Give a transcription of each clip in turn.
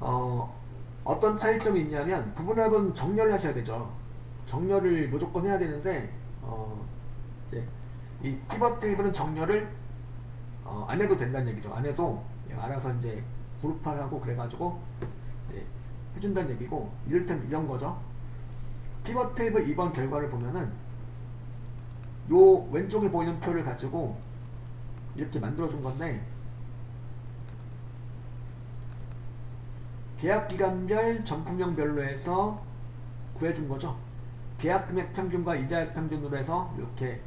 어떤 차이점이 있냐면 부분합은 정렬을 하셔야 되죠. 정렬을 무조건 해야 되는데 이제 이 피벗 테이블은 정렬을 안 해도 된다는 얘기죠. 안 해도 얘가 알아서 이제 그룹화하고 그래가지고 이제 해준다는 얘기고, 이를테면 이런 거죠. 피벗 테이블 2번 결과를 보면은 요 왼쪽에 보이는 표를 가지고 이렇게 만들어준 건데, 계약기간별 점포명별로 해서 구해준 거죠. 계약금액 평균과 이자액 평균으로 해서 이렇게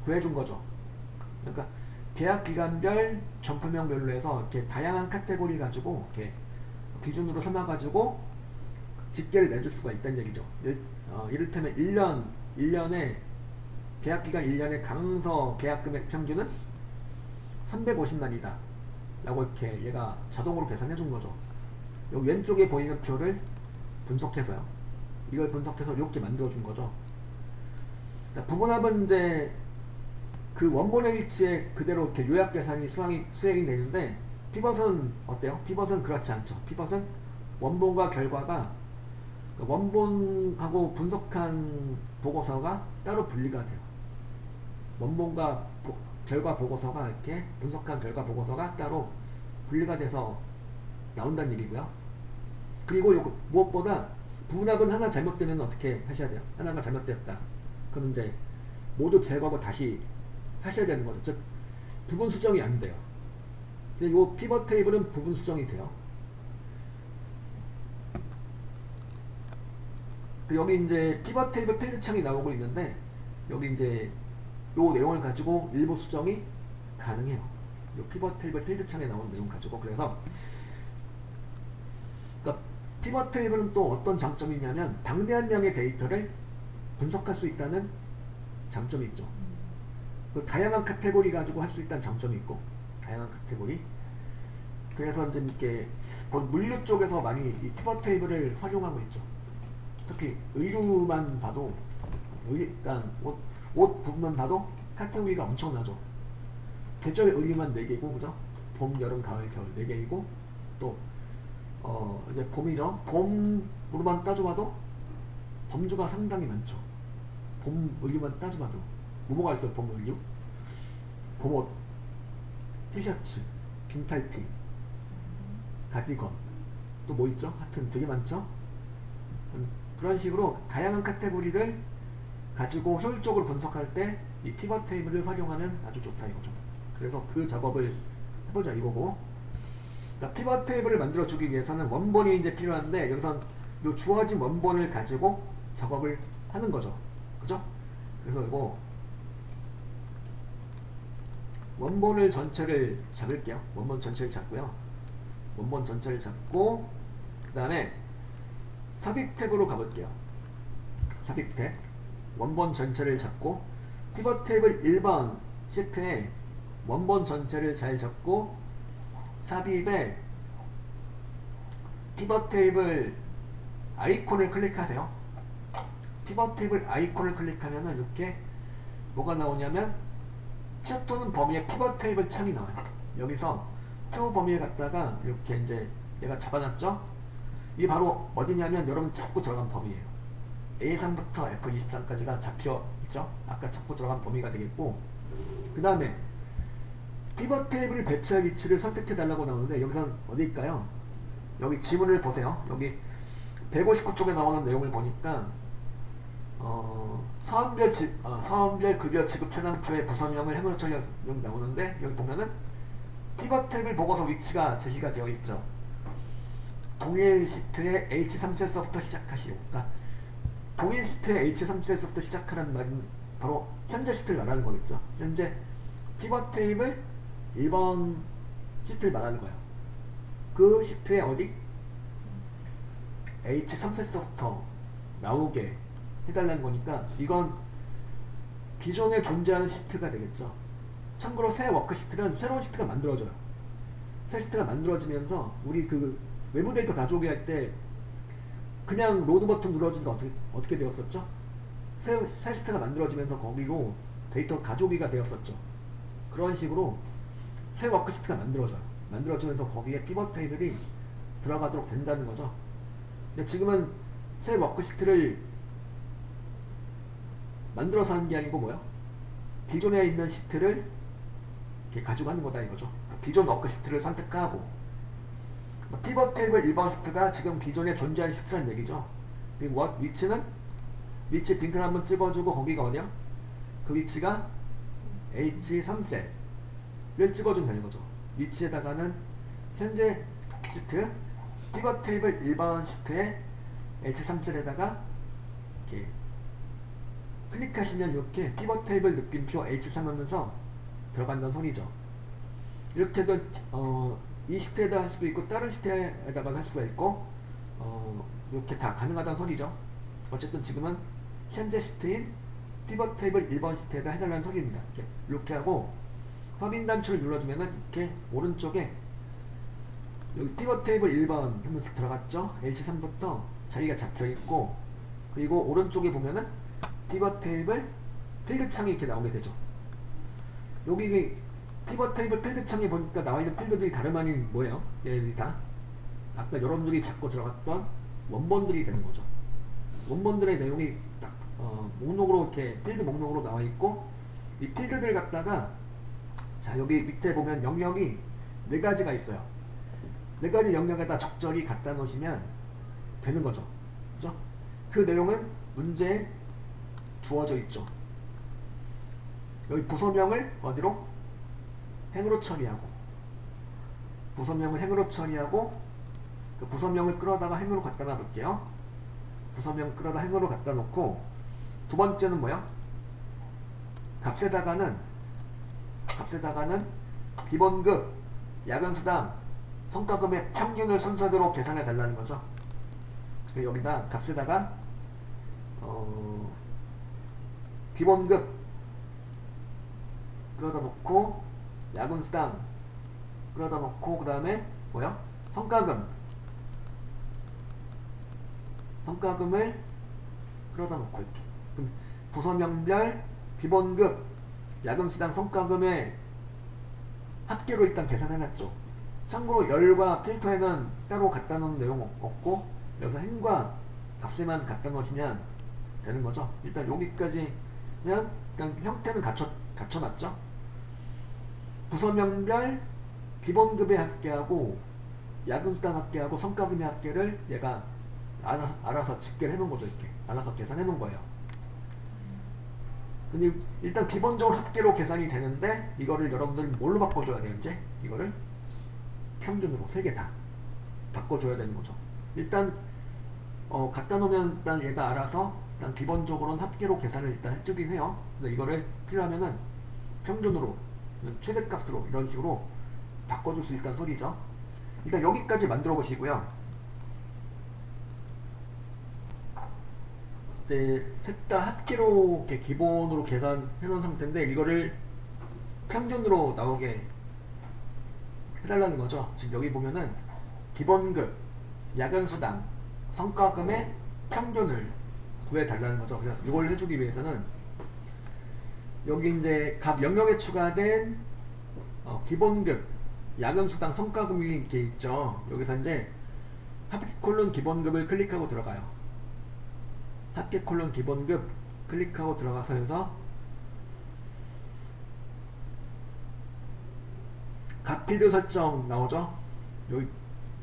구해준 거죠. 그러니까 계약기간별 점포명별로 해서 이렇게 다양한 카테고리 가지고 이렇게 기준으로 삼아가지고 집계를 내줄 수가 있다는 얘기죠. 이를테면 1년에 계약기간 1년에 강서 계약금액 평균은 350만이다 라고 이렇게 얘가 자동으로 계산해 준 거죠. 여기 왼쪽에 보이는 표를 분석해서요. 이걸 분석해서 이렇게 만들어 준 거죠. 부분합은 이제 그 원본의 위치에 그대로 이렇게 요약 계산이 수행이 되는데, 피벗은 어때요? 피벗은 그렇지 않죠. 피벗은 원본과 결과가, 원본하고 분석한 보고서가 따로 분리가 돼요. 원본과 결과 보고서가 이렇게 분석한 결과 보고서가 따로 분리가 돼서 나온다는 얘기고요. 그리고 요거 무엇보다 부분합은 하나 잘못되면 어떻게 하셔야 돼요? 하나가 잘못되었다. 그럼 이제 모두 제거하고 다시 하셔야 되는 거죠. 즉 부분 수정이 안 돼요. 근데 요 피벗 테이블은 부분 수정이 돼요. 여기 이제 피벗 테이블 필드 창이 나오고 있는데, 여기 이제 요 내용을 가지고 일부 수정이 가능해요. 요 피벗 테이블 필드 창에 나온 내용 가지고. 그래서 그러니까 피벗 테이블은 또 어떤 장점이 있냐면 방대한 양의 데이터를 분석할 수 있다는 장점이 있죠. 그 다양한 카테고리 가지고 할 수 있다는 장점이 있고, 다양한 카테고리. 그래서 이제 이렇게 물류 쪽에서 많이 이 피벗 테이블을 활용하고 있죠. 특히 의류만 봐도, 그러니까 옷 부분만 봐도 카테고리가 엄청나죠. 계절 의류만 4개고, 그죠? 봄, 여름, 가을, 겨울 4개이고, 또 이제 봄이죠. 봄으로만 따져봐도 범주가 상당히 많죠. 봄 의류만 따져봐도 뭐가 있어요? 봄 의류, 봄옷, 티셔츠, 빈팔티, 가디건, 또 뭐 있죠? 하여튼 되게 많죠. 그런 식으로 다양한 카테고리를 가지고 효율적으로 분석할 때 이 피벗 테이블을 활용하면 아주 좋다 이거죠. 그래서 그 작업을 해보자 이거고, 피벗 테이블을 만들어 주기 위해서는 원본이 이제 필요한데, 여기선 요 주어진 원본을 가지고 작업을 하는 거죠. 그죠? 그래서 이거 원본을 전체를 잡을게요. 원본 전체를 잡고요. 원본 전체를 잡고, 그 다음에 삽입 탭으로 가볼게요. 삽입 탭. 원본 전체를 잡고, 피벗 테이블 1번 시트에 원본 전체를 잘 잡고, 삽입에 피벗 테이블 아이콘을 클릭하세요. 피벗 테이블 아이콘을 클릭하면은 이렇게 뭐가 나오냐면 표 또는 범위에 피벗 테이블 창이 나와요. 여기서 표 범위에 갔다가 이렇게 이제 얘가 잡아놨죠? 이게 바로 어디냐면 여러분 잡고 들어간 범위예요. A3부터 F23까지가 잡혀 있죠? 아까 잡고 들어간 범위가 되겠고, 그 다음에 피벗 테이블 배치할 위치를 선택해 달라고 나오는데, 여기선 어디일까요? 여기 지문을 보세요. 여기 159쪽에 나오는 내용을 보니까 사원별 급여 지급 현황표의 부서명을 해물 처리하는 여기 나오는데, 여기 보면은 피벗 탭을 보고서 위치가 제시가 되어 있죠. 동일 시트의 H3셀서부터 시작하시오. 그러니까 동일 시트의 H3셀서부터 시작하라는 말은 바로 현재 시트를 말하는 거겠죠. 현재 피벗 테이블 1번 시트를 말하는 거예요. 그 시트에 어디? H3셀서부터 나오게 해달라는 거니까 이건 기존에 존재하는 시트가 되겠죠. 참고로 새 워크시트는 새로운 시트가 만들어져요. 새 시트가 만들어지면서 우리 그 외부 데이터 가져오게 할 때 그냥 로드 버튼 눌러주니까 어떻게 되었었죠? 새 시트가 만들어지면서 거기로 데이터 가져오기가 되었었죠. 그런 식으로 새 워크시트가 만들어져요. 만들어지면서 거기에 피벗 테이블이 들어가도록 된다는 거죠. 근데 지금은 새 워크시트를 만들어서 하는 게 아니고 뭐야? 기존에 있는 시트를 이렇게 가지고 하는 거다 이거죠. 기존 워크시트를 선택하고 피벗 테이블 1번 시트가 지금 기존에 존재하는 시트란 얘기죠. 그리고 위치는 위치 빈칸 한번 찍어주고 거기가 어디야? 그 위치가 H3셀을 찍어주면 되는 거죠. 위치에다가는 현재 시트 피벗 테이블 1번 시트에 H3셀에다가 이렇게 클릭하시면 이렇게 피벗 테이블 느낌표 H3 하면서 들어간다는 소리죠. 이렇게도 이 시트에다 할 수도 있고 다른 시트에다가 할 수가 있고 이렇게 다 가능하다는 소리죠. 어쨌든 지금은 현재 시트인 피벗 테이블 1번 시트에다 해달라는 소리입니다. 이렇게 하고 확인 단추를 눌러주면은 이렇게 오른쪽에 여기 피벗 테이블 1번 하면서 들어갔죠. H3부터 자리가 잡혀있고 그리고 오른쪽에 보면은 피벗 테이블 필드 창이 이렇게 나오게 되죠. 여기 피벗 테이블 필드 창에 보니까 나와있는 필드들이 다름 아닌 뭐예요? 얘네들이 다 아까 여러분들이 잡고 들어갔던 원본들이 되는 거죠. 원본들의 내용이 딱 목록으로 이렇게 필드 목록으로 나와있고 이 필드들 갖다가 자 여기 밑에 보면 영역이 4가지가 있어요. 4가지 영역에다 적절히 갖다 놓으시면 되는 거죠. 그죠? 그 내용은 문제에 주어져 있죠. 여기 부서명을 어디로? 행으로 처리하고 부서명을 행으로 처리하고 그 부서명을 끌어다가 행으로 갖다 놔볼게요. 부서명 끌어다 행으로 갖다 놓고 두 번째는 뭐야? 값에다가는 기본급, 야근수당, 성과금의 평균을 순서대로 계산해 달라는 거죠. 여기다 값에다가 기본급 끌어다 놓고 야근수당 끌어다 놓고 그 다음에 뭐야? 성과금을 끌어다 놓고 이렇게 그럼 부서명별 기본급 야근수당 성과금의 합계로 일단 계산해놨죠. 참고로 열과 필터에는 따로 갖다 놓은 내용 없고 여기서 행과 값에만 갖다 놓으시면 되는 거죠. 일단 여기까지면 그냥 형태는 갖춰놨죠. 부서명별 기본급의 합계하고 야근수당 합계하고 성과금의 합계를 얘가 알아서 집계를 해놓은 거죠. 이렇게 알아서 계산해 놓은 거예요. 근데 일단 기본적으로 합계로 계산이 되는데 이거를 여러분들이 뭘로 바꿔줘야 돼요? 이제 이거를 평균으로 3개 다 바꿔줘야 되는 거죠. 일단 갖다 놓으면 일단 얘가 알아서 일단 기본적으로는 합계로 계산을 일단 해주긴 해요. 근데 이거를 필요하면은 평균으로 최대값으로 이런 식으로 바꿔줄 수 있다는 소리죠. 일단 여기까지 만들어 보시고요. 이제 셋 다 합계로 이렇게 기본으로 계산해 놓은 상태인데 이거를 평균으로 나오게 해달라는 거죠. 지금 여기 보면은 기본급, 야근수당, 성과금의 평균을 구해달라는 거죠. 그래서 이걸 해주기 위해서는 여기 이제 각 영역에 추가된 기본급, 야근수당, 성과금이 이렇게 있죠. 여기서 이제 합계 콜론 기본급을 클릭하고 들어가요. 합계 콜론 기본급 클릭하고 들어가서 해서 값 필드 설정 나오죠. 여기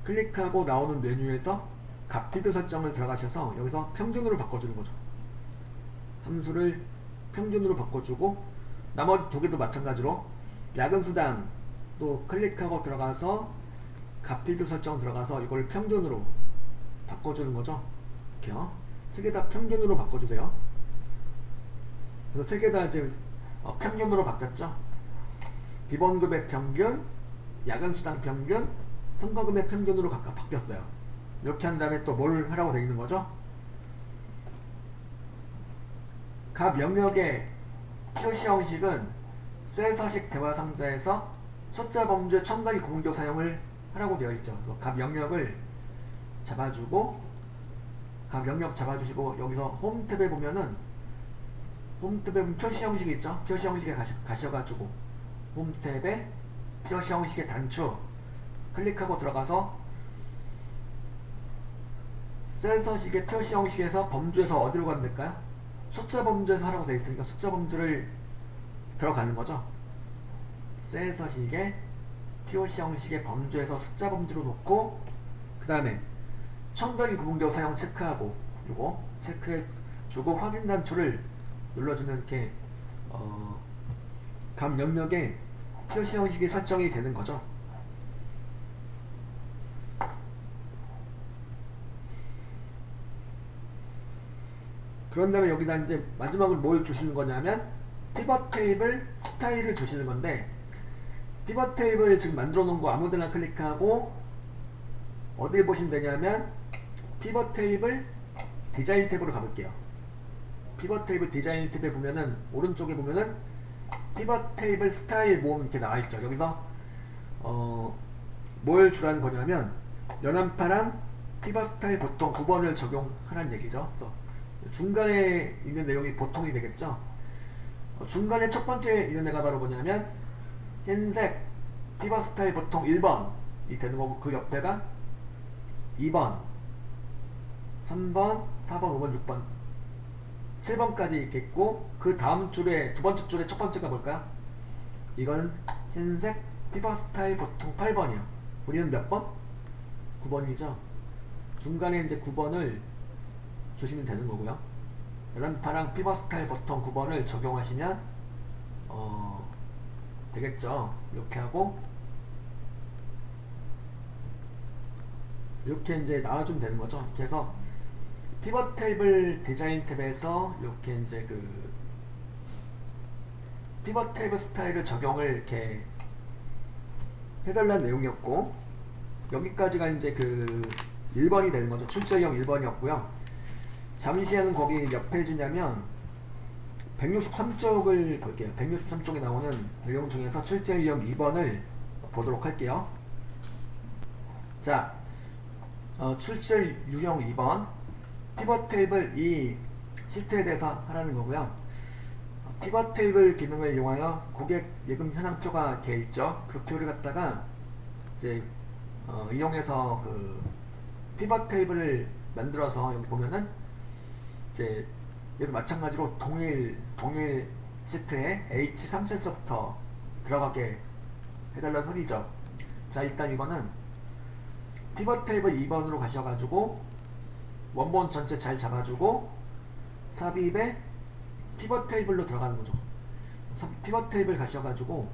클릭하고 나오는 메뉴에서 값 필드 설정을 들어가셔서 여기서 평균으로 바꿔주는 거죠. 함수를 평균으로 바꿔주고 나머지 두 개도 마찬가지로 야근수당 또 클릭하고 들어가서 값 필드 설정 들어가서 이걸 평균으로 바꿔주는 거죠. 이렇게요. 3개 다 평균으로 바꿔주세요. 그래서 3개 다 이제 평균으로 바뀌었죠. 기본급의 평균, 야근수당 평균, 성과금의 평균으로 각각 바뀌었어요. 이렇게 한 다음에 또 뭘 하라고 되어 있는 거죠? 값 영역의 표시 형식은 셀 서식 대화 상자에서 숫자 범주 첨단위 공조 사용을 하라고 되어 있죠. 값 영역을 잡아주고 각 영역 잡아주시고 여기서 홈 탭에 보면은 홈 탭에 보면 표시 형식이 있죠. 표시 형식에 가셔가지고 홈 탭에 표시 형식의 단추 클릭하고 들어가서 셀 서식의 표시 형식에서 범주에서 어디로 가면 될까요? 숫자 범주에서 하라고 되어 있으니까 숫자 범주를 들어가는 거죠. 셀 서식의 표시 형식의 범주에서 숫자 범주로 놓고, 그 다음에 첨단위 구분기호 사용 체크하고, 요거 체크해 주고 확인 단추를 눌러주면 이렇게 감 영역에 표시 형식이 설정이 되는 거죠. 그런 다음에 여기다 이제 마지막으로 뭘 주시는 거냐면 피벗 테이블 스타일을 주시는 건데, 피벗 테이블 지금 만들어 놓은 거 아무데나 클릭하고 어딜 보시면 되냐면 피벗 테이블 디자인 탭으로 가볼게요. 피벗 테이블 디자인 탭에 보면은 오른쪽에 보면은 피벗 테이블 스타일 모음 이렇게 나와있죠. 여기서 뭘 주라는 거냐면 연한파랑 피벗 스타일 보통 9번을 적용하라는 얘기죠. 그래서 중간에 있는 내용이 보통이 되겠죠. 중간에 첫 번째 있는 애가 바로 뭐냐면 흰색 피벗 스타일 보통 1번이 되는 거고, 그 옆에가 2번, 3번, 4번, 5번, 6번, 7번까지 이렇게 있고, 그 다음 줄에 두 번째 줄에 첫 번째가 뭘까요? 이건 흰색 피벗 스타일 보통 8번이요. 우리는 몇 번? 9번이죠. 중간에 이제 9번을 주시면 되는 거고요. 연한파랑 피벗 스타일 보통 9번을 적용하시면 되겠죠. 이렇게 하고 이렇게 이제 나와주면 되는 거죠. 그래서 피벗 테이블 디자인 탭에서 이렇게 이제 그 피벗 테이블 스타일을 적용을 이렇게 해달라는 내용이었고, 여기까지가 이제 그 1번이 되는 거죠. 출제형 1번이었고요. 잠시 후에는 거기 몇 페이지냐면 163쪽을 볼게요. 163쪽에 나오는 내용 중에서 출제형 2번을 보도록 할게요. 자, 출제 유형 2번 피벗 테이블 이 시트에 대해서 하라는 거고요. 피벗 테이블 기능을 이용하여 고객 예금 현황표가 이렇게 있죠. 그 표를 갖다가 이제 이용해서 그 피벗 테이블을 만들어서 여기 보면은 이제 얘도 마찬가지로 동일 시트에 H3셀서부터 들어가게 해달라는 소리죠. 자, 일단 이거는 피벗 테이블 2번으로 가셔가지고 원본 전체 잘 잡아주고 삽입에 피벗 테이블로 들어가는 거죠. 피벗 테이블 가셔가지고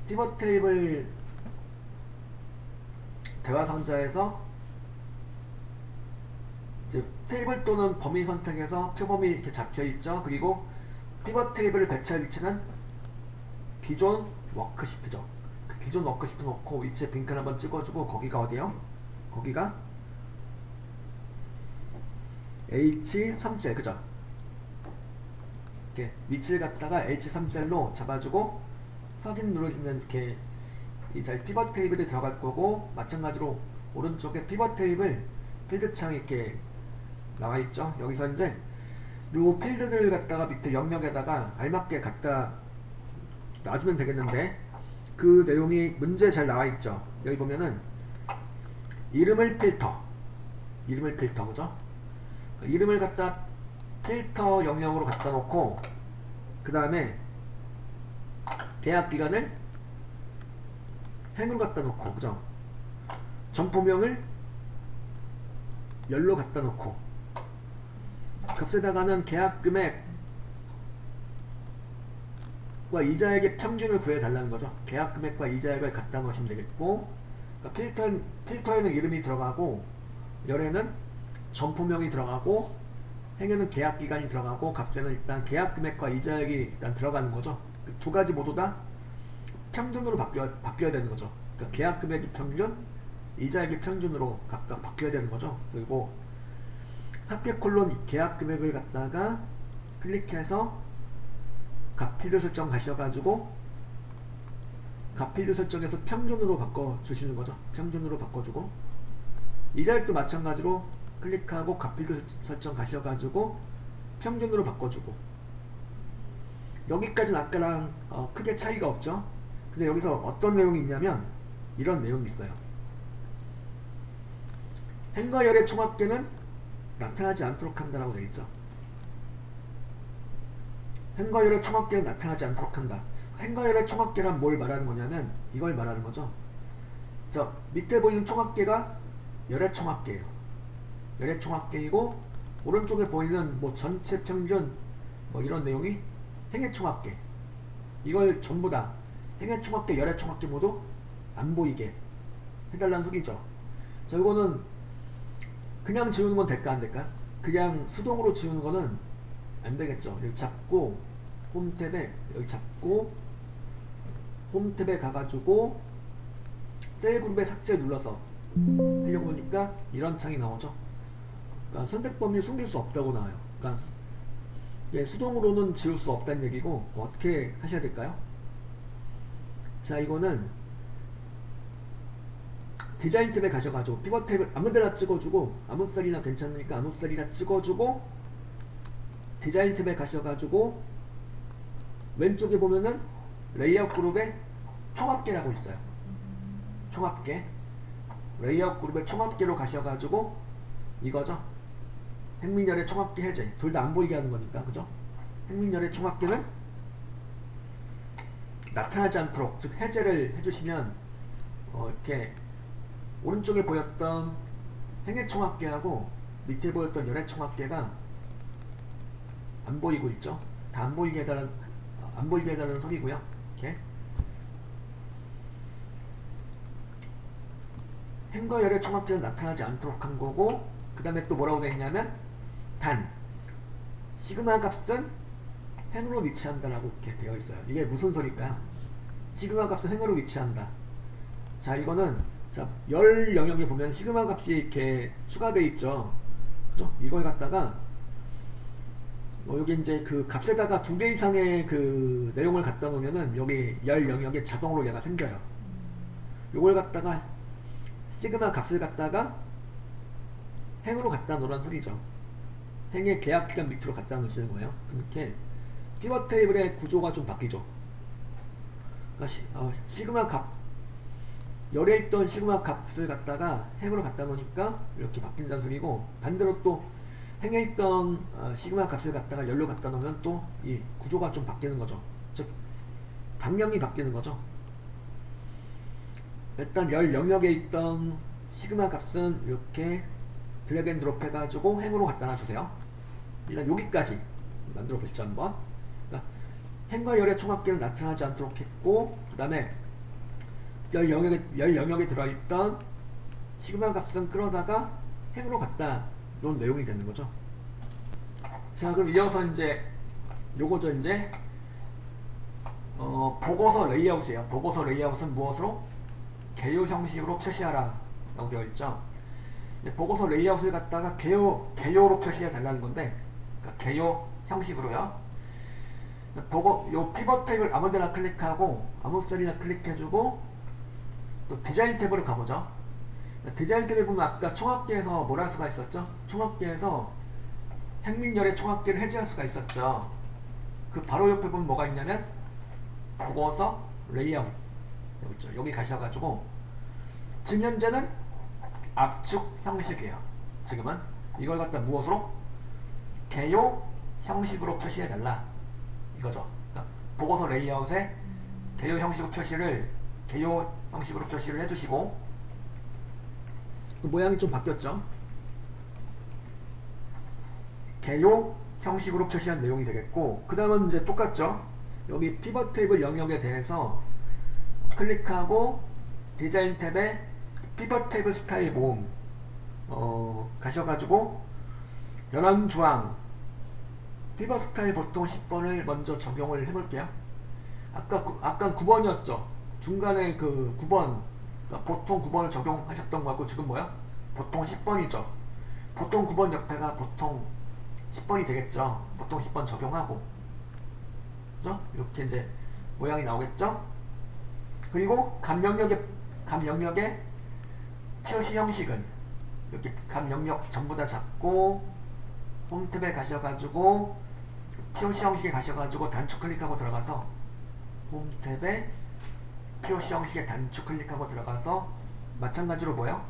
피벗 테이블 대화 상자에서 이제 테이블 또는 범위 선택해서 표범위 이렇게 잡혀있죠. 그리고 피벗 테이블을 배치할 위치는 기존 워크시트죠. 그 기존 워크시트 놓고 위치에 빈칸 한번 찍어주고, 거기가 어디요? 거기가 H3셀, 그죠? 이렇게 위치를 갖다가 H3셀로 잡아주고 확인 누르시면 이렇게 이 자리 피벗 테이블에 들어갈 거고, 마찬가지로 오른쪽에 피벗 테이블 필드 창이 이렇게 나와있죠. 여기서 이제 요 필드들을 갖다가 밑에 영역에다가 알맞게 갖다 놔주면 되겠는데, 그 내용이 문제에 잘 나와있죠. 여기 보면은 이름을 필터, 그죠? 이름을 갖다 필터 영역으로 갖다 놓고, 그 다음에 계약 기간을 행으로 갖다 놓고, 그죠? 점포명을 열로 갖다 놓고, 값에다가는 계약 금액과 이자액의 평균을 구해달라는 거죠. 계약 금액과 이자액을 갖다 놓으시면 되겠고, 그러니까 필터에는 이름이 들어가고, 열에는 점포명이 들어가고, 행에는 계약 기간이 들어가고, 값에는 일단 계약 금액과 이자액이 일단 들어가는 거죠. 그 두 가지 모두 다 평균으로 바뀌어야 되는 거죠. 그러니까 계약 금액이 평균, 이자액이 평균으로 각각 바뀌어야 되는 거죠. 그리고 합계 콜론 계약 금액을 갖다가 클릭해서 값필드 설정 가셔가지고 값필드 설정에서 평균으로 바꿔주시는 거죠. 평균으로 바꿔주고, 이자액도 마찬가지로 클릭하고 값필드 설정 가셔가지고 평균으로 바꿔주고, 여기까지는 아까랑 크게 차이가 없죠. 근데 여기서 어떤 내용이 있냐면 이런 내용이 있어요. 행과 열의 총합계는 나타나지 않도록 한다라고 되어 있죠. 행과 열의 총합계는 나타나지 않도록 한다. 행과 열의 총합계란 뭘 말하는 거냐면 이걸 말하는 거죠. 저 밑에 보이는 총합계가 열의 총합계예요. 열의 총합계이고 오른쪽에 보이는 뭐 전체 평균 뭐 이런 내용이 행의 총합계. 이걸 전부 다 행의 총합계, 열의 총합계 모두 안 보이게 해달라는 소리죠. 자, 이거는 그냥 지우는 건 될까 안 될까? 그냥 수동으로 지우는 거는 안 되겠죠. 여기 잡고 홈탭에 여기 잡고 홈탭에 가가지고 셀 그룹에 삭제 눌러서 하려고 보니까 이런 창이 나오죠. 그러니까 선택 범위를 숨길 수 없다고 나와요. 그러니까 예, 수동으로는 지울 수 없다는 얘기고 어떻게 하셔야 될까요? 자, 이거는 디자인 탭에 가셔가지고 피벗 탭을 아무데나 찍어주고 아무 셀이나 괜찮으니까 아무 셀이나 찍어주고 디자인 탭에 가셔가지고 왼쪽에 보면은 레이아웃 그룹에 총합계라고 있어요. 총합계. 레이아웃 그룹의 총합계로 가셔가지고 이거죠. 행민열의 총합계 해제. 둘 다 안 보이게 하는 거니까, 그죠? 행민열의 총합계는 나타나지 않도록, 즉 해제를 해주시면 이렇게 오른쪽에 보였던 행의 총합계하고 밑에 보였던 열의 총합계가 안 보이고 있죠. 다 안 보이게 해달라는 소리고요. 이렇게 행과 열의 총합계는 나타나지 않도록 한 거고, 그 다음에 또 뭐라고 되어 있냐면 단 시그마 값은 행으로 위치한다라고 이렇게 되어 있어요. 이게 무슨 소리일까요? 시그마 값은 행으로 위치한다. 자, 이거는 자, 열 영역에 보면 시그마 값이 이렇게 추가되어 있죠. 그죠? 이걸 갖다가 여기 이제 그 값에다가 2개 이상의 그 내용을 갖다 놓으면은 여기 열 영역에 자동으로 얘가 생겨요. 이걸 갖다가 시그마 값을 갖다가 행으로 갖다 놓으란 소리죠. 행의 계약 기간 밑으로 갖다 놓으시는 거예요. 이렇게 피벗 테이블의 구조가 좀 바뀌죠. 그러니까 시그마 값, 열에 있던 시그마 값을 갖다가 행으로 갖다 놓으니까 이렇게 바뀐다는 소리고, 반대로 또 행에 있던 시그마 값을 갖다가 열로 갖다 놓으면 또 이 구조가 좀 바뀌는 거죠. 즉 방향이 바뀌는 거죠. 일단 열 영역에 있던 시그마 값은 이렇게 드래그 앤 드롭 해가지고 행으로 갖다 놔주세요. 일단 여기까지 만들어 보시죠 한번. 그러니까 행과 열의 총합계는 나타나지 않도록 했고, 그 다음에 열 영역에 들어있던 시그마 값은 끌어다가 행으로 갖다 놓은 내용이 되는 거죠. 자, 그럼 이어서 이제 요거죠. 이제 보고서 레이아웃이에요. 보고서 레이아웃은 무엇으로? 개요 형식으로 표시하라 라고 되어 있죠. 보고서 레이아웃을 갖다가 개요로 표시해 달라는 건데, 그러니까 개요 형식으로요. 요 피벗 탭을 아무데나 클릭하고 아무 셀이나 클릭해주고 또 디자인 탭으로 가보죠. 디자인 탭에 보면 아까 총합계에서 뭘 할 수가 있었죠? 총합계에서 행민열의 총합계를 해제할 수가 있었죠. 그 바로 옆에 보면 뭐가 있냐면 보고서 레이아웃 여기 있죠. 여기 가셔가지고 지금 현재는 압축 형식이에요. 지금은 이걸 갖다 무엇으로? 개요 형식으로 표시해달라 이거죠. 그러니까 보고서 레이아웃에 개요 형식으로 표시를 해주시고, 그 모양이 좀 바뀌었죠. 개요 형식으로 표시한 내용이 되겠고, 그 다음은 이제 똑같죠. 여기 피벗 테이블 영역에 대해서 클릭하고 디자인 탭에 피벗 테이블 스타일 모음 가셔가지고 연함조항 피벗 스타일 보통 10번을 먼저 적용을 해볼게요. 아까 9번이었죠. 중간에 그 9번, 그러니까 보통 9번을 적용하셨던 거 같고, 지금 뭐야? 보통 10번이죠. 보통 9번 옆에가 보통 10번이 되겠죠. 보통 10번 적용하고, 그죠? 이렇게 이제 모양이 나오겠죠. 그리고 감 영역의 표시 형식은 이렇게 감 영역 전부 다 잡고 홈탭에 가셔가지고 표시 형식에 가셔가지고 단축 클릭하고 들어가서 홈탭에 표시 형식에 단축 클릭하고 들어가서 마찬가지로 뭐요?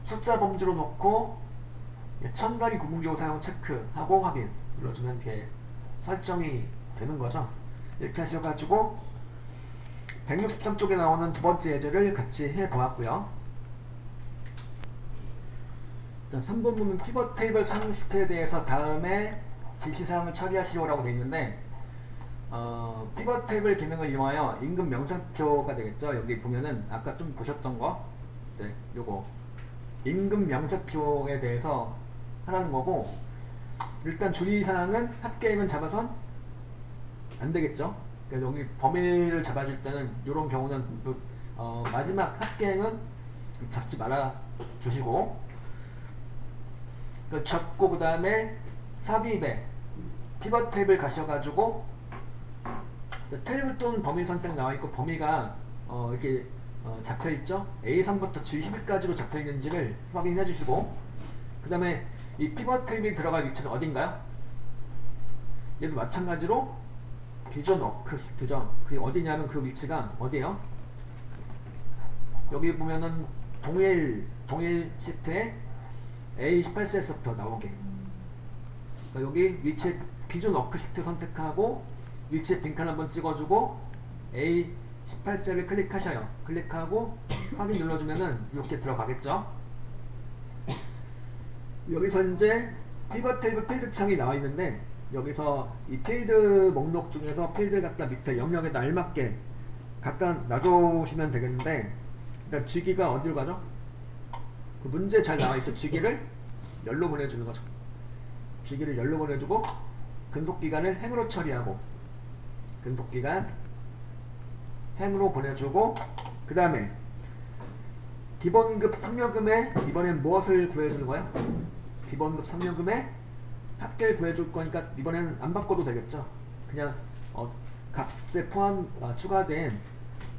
숫자 범주로 놓고 천단위 구분기호 사용 체크하고 확인 눌러주면 이렇게 설정이 되는 거죠. 이렇게 하셔가지고 163쪽에 나오는 두 번째 예제를 같이 해보았고요. 3번문은 피벗 테이블 상식에 대해서 다음에 지시사항을 처리하시오라고 되어 있는데 피벗 테이블 기능을 이용하여 임금 명세표가 되겠죠. 여기 보면은 아까 좀 보셨던 거 요거 임금 명세표에 대해서 하라는 거고, 일단 주의사항은 합계임은 잡아선 안 되겠죠. 그러니까 여기 범위를 잡아줄 때는 이런 경우는 마지막 합계임은 잡지 말아 주시고, 잡고 그 다음에 삽입에 피벗 테이블 가셔가지고 테이블 또는 범위 선택 나와있고 범위가 이렇게 잡혀있죠. A3부터 G11까지로 잡혀있는지를 확인해 주시고, 그 다음에 이 피벗 테이블이 들어갈 위치가 어딘가요? 얘도 마찬가지로 기존 워크시트죠. 그게 어디냐면 그 위치가 어디에요? 여기 보면은 동일 시트에 A18셀서부터 나오게. 그러니까 여기 위치에 기존 워크시트 선택하고 위치에 빈칸 한번 찍어주고 A18셀을 클릭하셔요. 클릭하고 확인 눌러주면은 이렇게 들어가겠죠. 여기서 이제 피벗 테이블 필드 창이 나와 있는데, 여기서 이 필드 목록 중에서 필드를 갖다 밑에 영역에다 알맞게 갖다 놔두시면 되겠는데, 일단 쥐기가 어디로 가죠? 그 문제 잘 나와 있죠. 쥐기를 열로 보내주는 거죠. 쥐기를 열로 보내주고 근속기간을 행으로 처리하고, 근속기간 행으로 보내주고, 그 다음에 기본급 상여금에 이번엔 무엇을 구해주는 거야? 기본급 상여금에 합계를 구해줄 거니까 이번에는 안 바꿔도 되겠죠. 그냥 값에 추가된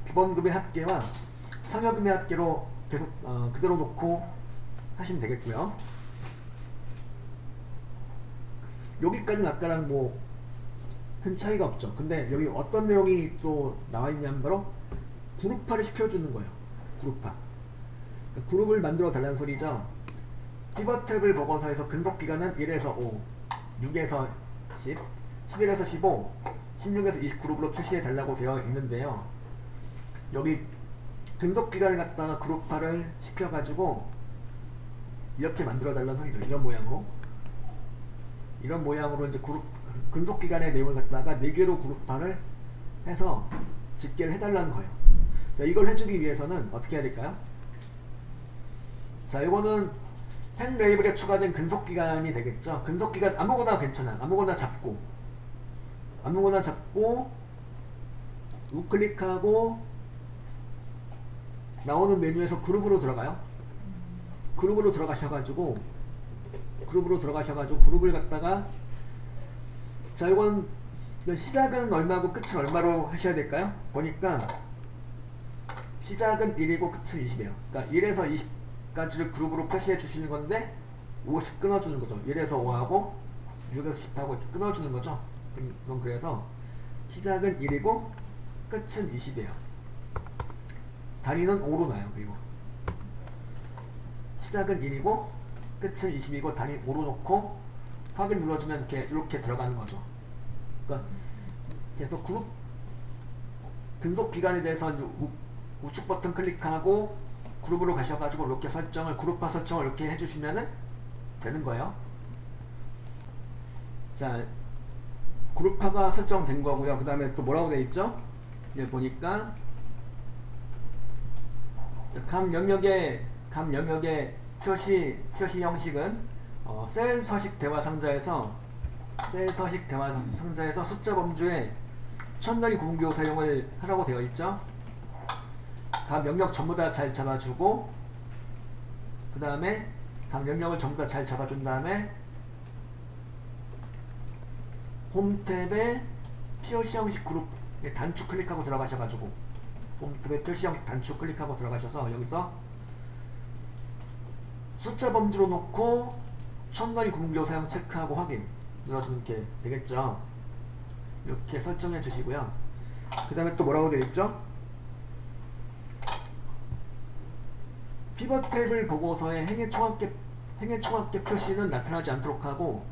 기본급의 합계와 상여금의 합계로 계속 그대로 놓고 하시면 되겠고요. 여기까지는 아까랑 뭐 큰 차이가 없죠. 근데 여기 어떤 내용이 또 나와 있냐면 바로 그룹화를 시켜주는 거예요. 그룹화. 그러니까 그룹을 만들어 달라는 소리죠. 피벗 탭을 보고서에서 근속기간은 1에서 5, 6에서 10, 11에서 15, 16에서 20 그룹으로 표시해 달라고 되어 있는데요. 여기 근속기간을 갖다가 그룹화를 시켜가지고 이렇게 만들어 달라는 소리죠. 이런 모양으로 이제 근속기간의 내용을 갖다가 4개로 그룹화를 해서 집계를 해달라는 거예요. 자, 이걸 해주기 위해서는 어떻게 해야 될까요? 자, 이거는 행 레이블에 추가된 근속기간이 되겠죠. 근속기간 아무거나 괜찮아. 아무거나 잡고 우클릭하고 나오는 메뉴에서 그룹으로 들어가요. 그룹으로 들어가셔가지고 그룹을 갖다가, 자, 이건 시작은 얼마고 끝은 얼마로 하셔야 될까요? 보니까 시작은 1이고 끝은 20이에요. 그러니까 1에서 20까지를 그룹으로 표시해 주시는 건데 50 끊어주는 거죠. 1에서 5하고 6에서 10하고 이렇게 끊어주는 거죠. 그럼 그래서 시작은 1이고 끝은 20이에요. 단위는 5로 나요. 그리고 시작은 1이고 끝은 20이고 단위 5로 놓고 확인 눌러주면 이렇게 들어가는 거죠. 그러니까 계속 그룹 근속 기간에 대해서 우측 버튼 클릭하고 그룹으로 가셔가지고 이렇게 그룹화 설정을 이렇게 해주시면은 되는 거예요. 자, 그룹화가 설정된 거고요. 그 다음에 또 뭐라고 되어 있죠? 여기 보니까 감 영역의 표시 형식은 셀 서식 대화 상자에서 숫자 범주에 천단위 구분기호 사용을 하라고 되어 있죠. 각 영역 전부 다 잘 잡아주고, 그 다음에 각 영역을 전부 다 잘 잡아준 다음에 홈 탭에 표시 형식 그룹 단축 클릭하고 들어가셔가지고 홈 탭에 표시 형식 단축 클릭하고 들어가셔서 여기서 숫자 범주로 놓고 천단위 구분기호 사용 체크하고 확인 눌러주는 게 되겠죠. 이렇게 설정해 주시고요. 그 다음에 또 뭐라고 되어 있죠? 피벗 테이블 보고서에 행의 총합계 표시는 나타나지 않도록 하고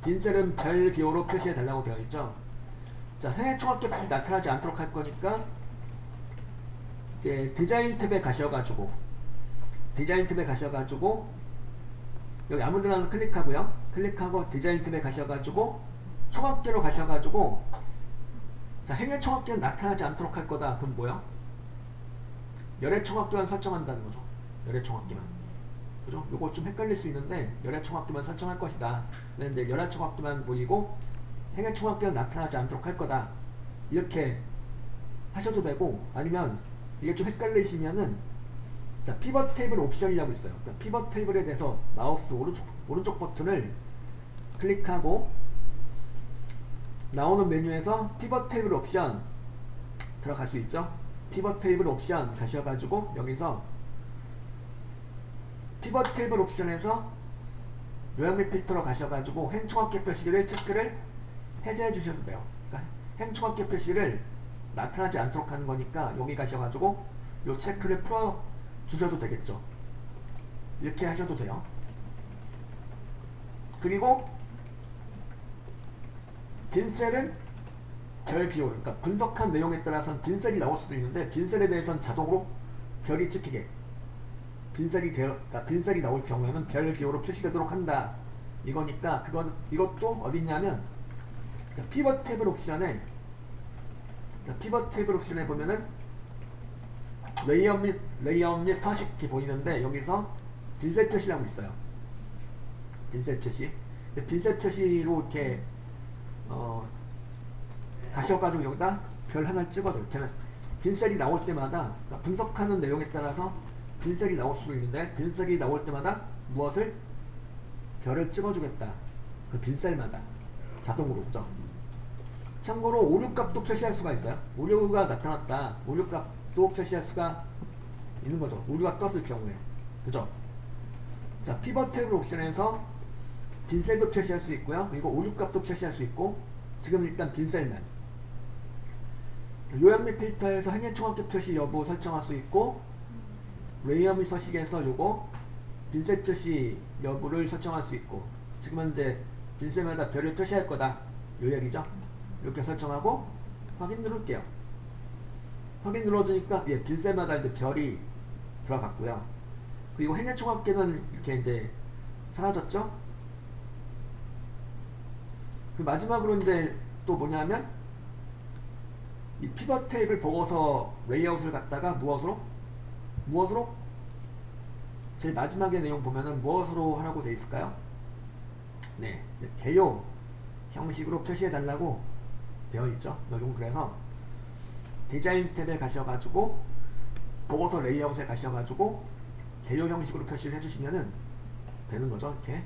빈 셀은 별 기호로 표시해 달라고 되어 있죠. 자, 행의 총합계 표시 나타나지 않도록 할 거니까 이제 디자인 탭에 가셔가지고 여기 아무데나 클릭하고요. 클릭하고 디자인 탭에 가셔가지고 총합계로 가셔가지고 자, 행의 총합계는 나타나지 않도록 할 거다. 그럼 뭐야? 열의 총합계만 설정한다는 거죠. 열의 총합계만. 그죠? 요거 좀 헷갈릴 수 있는데 열의 총합계만 설정할 것이다. 근데 열의 총합계만 보이고 행의 총합계는 나타나지 않도록 할 거다. 이렇게 하셔도 되고, 아니면 이게 좀 헷갈리시면은 자, 피벗 테이블 옵션이라고 있어요. 그러니까 피벗 테이블에 대해서 마우스 오른쪽 버튼을 클릭하고 나오는 메뉴에서 피벗 테이블 옵션 들어갈 수 있죠. 피벗 테이블 옵션 가셔가지고 여기서 피벗 테이블 옵션에서 요약 및 필터로 가셔가지고 행총합계 표시를 체크를 해제해 주셔도 돼요. 그러니까 행총합계 표시를 나타나지 않도록 하는 거니까 여기 가셔가지고 요 체크를 풀어 주셔도 되겠죠. 이렇게 하셔도 돼요. 그리고 빈셀은 별 기호, 그러니까 분석한 내용에 따라서는 빈셀이 나올 수도 있는데 빈셀에 대해서는 자동으로 별이 찍히게 그러니까 빈셀이 나올 경우에는 별 기호로 표시되도록 한다. 이거니까 이것도 어딨냐면 피벗 테이블 옵션에 보면은 레이아웃 및 서식이 보이는데 여기서 빈셀 표시라고 있어요. 빈셀 표시. 빈셀 표시로 이렇게 가셔가지고 여기다 별 하나 찍어도 이렇게 빈셀이 나올 때마다 그러니까 분석하는 내용에 따라서 빈셀이 나올 수도 있는데 빈셀이 나올 때마다 무엇을 별을 찍어주겠다. 그 빈셀마다 자동으로. 그죠? 참고로 오류값도 표시할 수가 있어요. 오류가 나타났다. 오류값도 표시할 수가 있는 거죠. 오류가 떴을 경우에. 그죠? 자, 피벗 테이블 옵션에서 빈셀도 표시할 수 있고요. 그리고 오류값도 표시할 수 있고, 지금 일단 빈셀만. 요약 및 필터에서 행의 총합계 표시 여부 설정할 수 있고, 레이아웃 및 서식에서 요거 빈셀 표시 여부를 설정할 수 있고, 지금 현재 빈셀마다 별을 표시할 거다. 요 얘기죠. 이렇게 설정하고 확인 누를게요. 확인 눌러주니까 빈셀마다 이제 별이 들어갔고요. 그리고 행의 총합계는 이렇게 이제 사라졌죠. 그 마지막으로 이제 또 뭐냐면 이 피벗 테이블 보고서 레이아웃을 갖다가 무엇으로 제일 마지막의 내용 보면은 무엇으로 하라고 되어 있을까요? 네, 개요 형식으로 표시해 달라고 되어 있죠. 요건 그래서 디자인 탭에 가셔가지고 보고서 레이아웃에 가셔가지고 개요 형식으로 표시를 해주시면은 되는 거죠. 이렇게.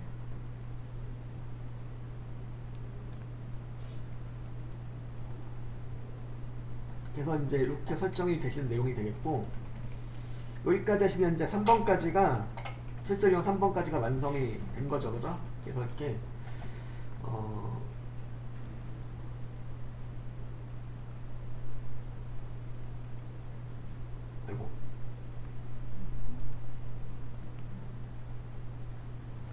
그래서 이제 이렇게 설정이 되신 내용이 되겠고, 여기까지 하시면 이제 3번까지가 실제로 3번까지가 완성이 된 거죠. 그죠? 그래서 이렇게